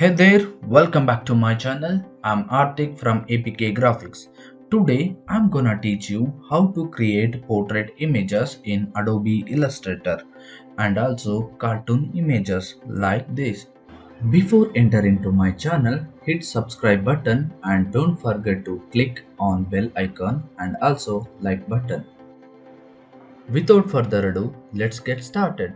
Hey there, welcome back to my channel. I'm Artik from APK Graphics. Today I'm gonna teach you how to create portrait images in Adobe Illustrator and also cartoon images like this. Before entering to my channel, hit subscribe button and don't forget to click on bell icon and also like button. Without further ado, let's get started.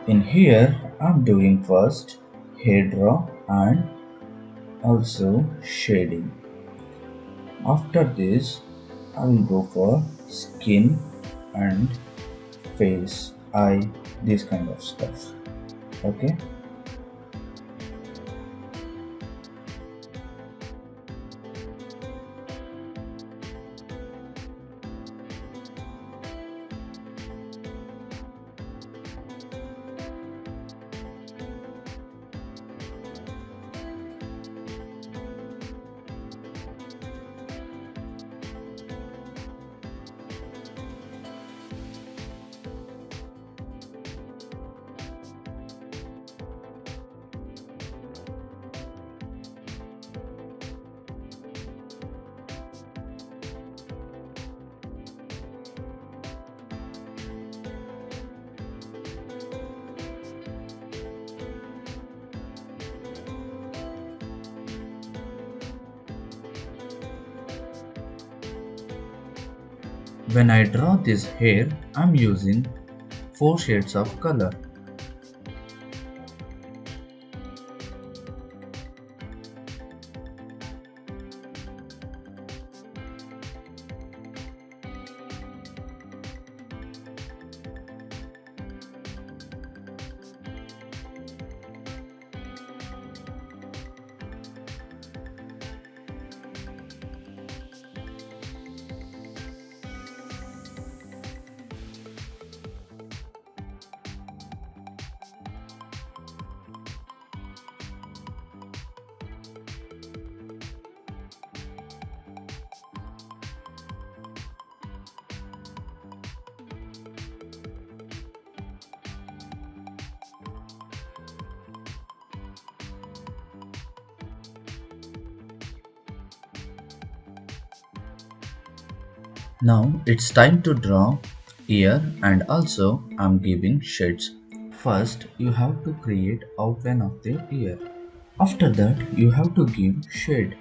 In here, I'm doing first hair draw and also shading. After this, I will go for skin and face, eye, this kind of stuff. Okay. When I draw this hair, I'm using 4 shades of color. Now it's time to draw ear and also I'm giving shades. First you have to create outline of the ear. After that you have to give shade.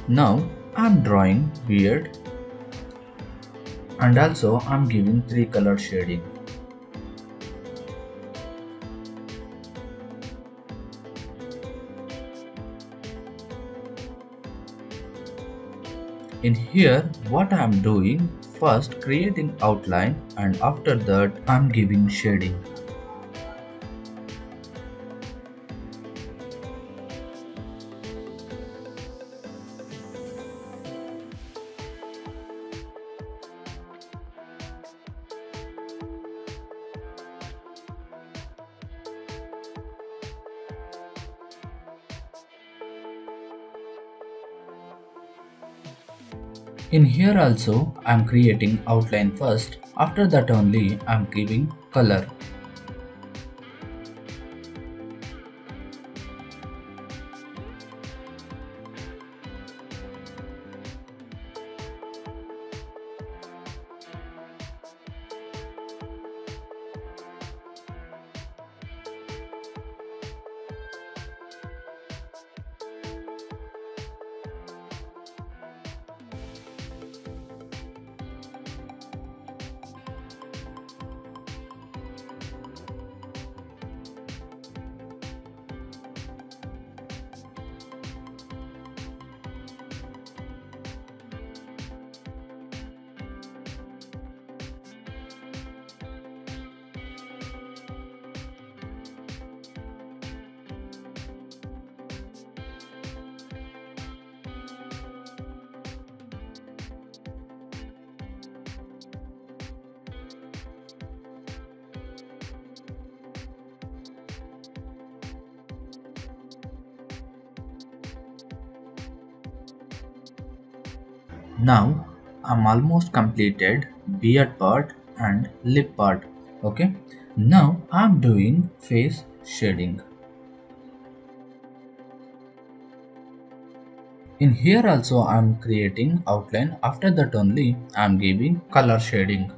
Now I'm drawing beard and also I'm giving 3 color shading. In here what I am doing, first creating outline and after that I am giving shading. In here also I am creating outline first, after that only I am giving color. Now I'm almost completed beard part and lip part. Okay. Now I'm doing face shading. In here also I'm creating outline, after that only I'm giving color shading.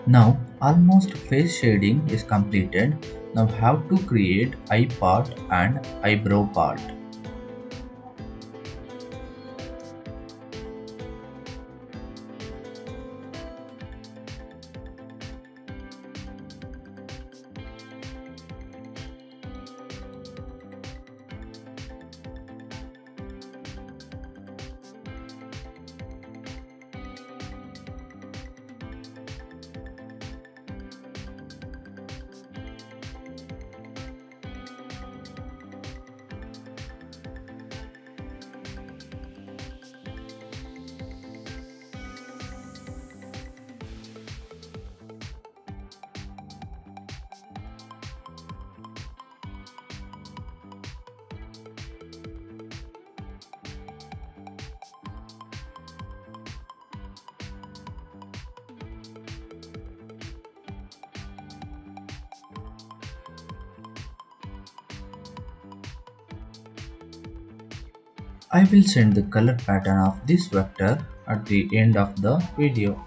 Now almost face shading is completed. Now have to create eye part and eyebrow part. I will send the color pattern of this vector at the end of the video.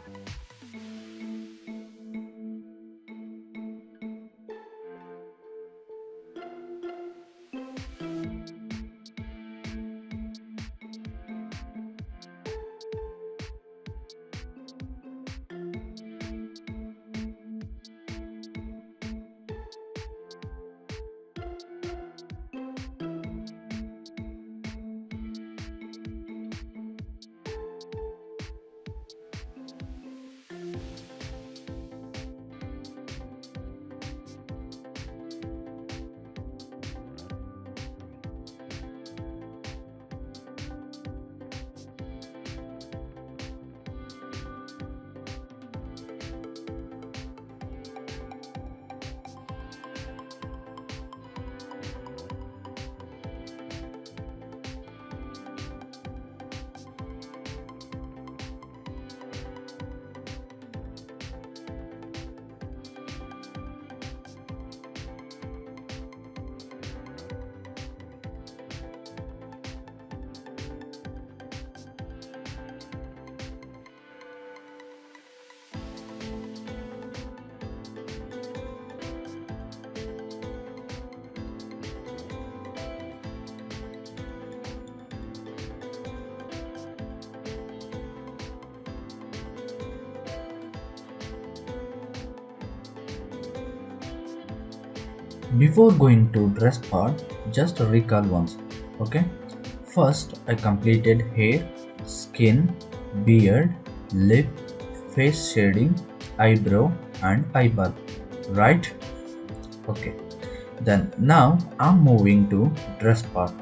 Before going to dress part, just recall once. Okay. First, I completed hair, skin, beard, lip, face shading, eyebrow, and eyeball. Right? Okay. Then now I'm moving to dress part.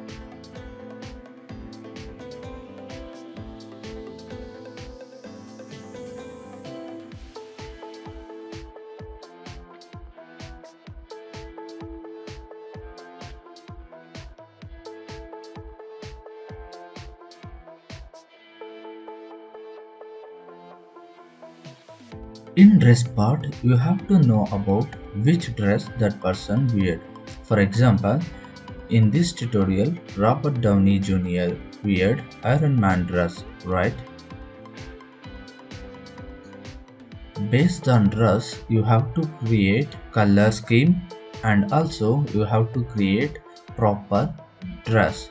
In dress part, you have to know about which dress that person wear. For example, in this tutorial, Robert Downey Jr. wear Iron Man dress, right? Based on dress, you have to create color scheme and also you have to create proper dress.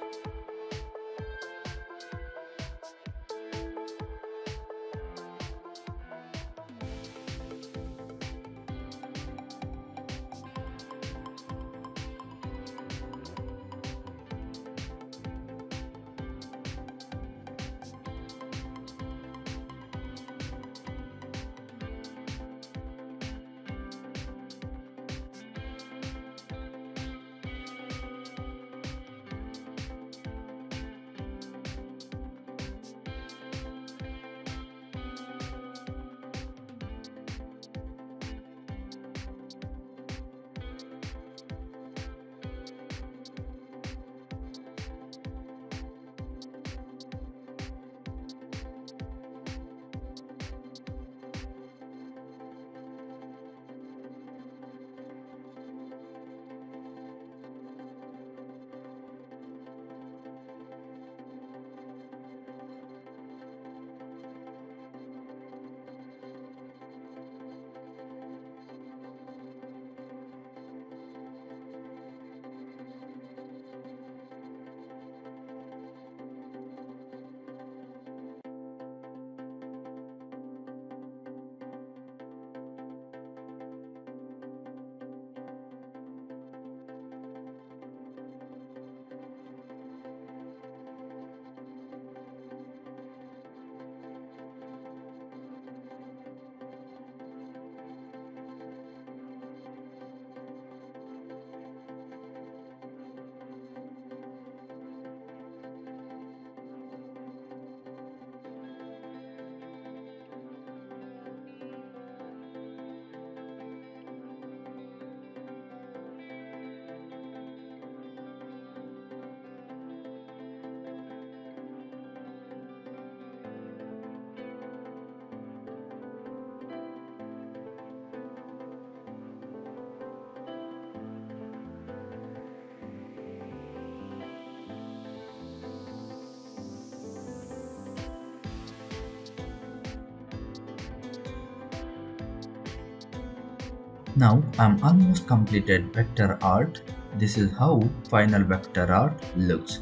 Now I'm almost completed vector art. This is how final vector art looks.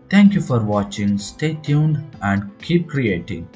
Thank you for watching. Stay tuned and keep creating.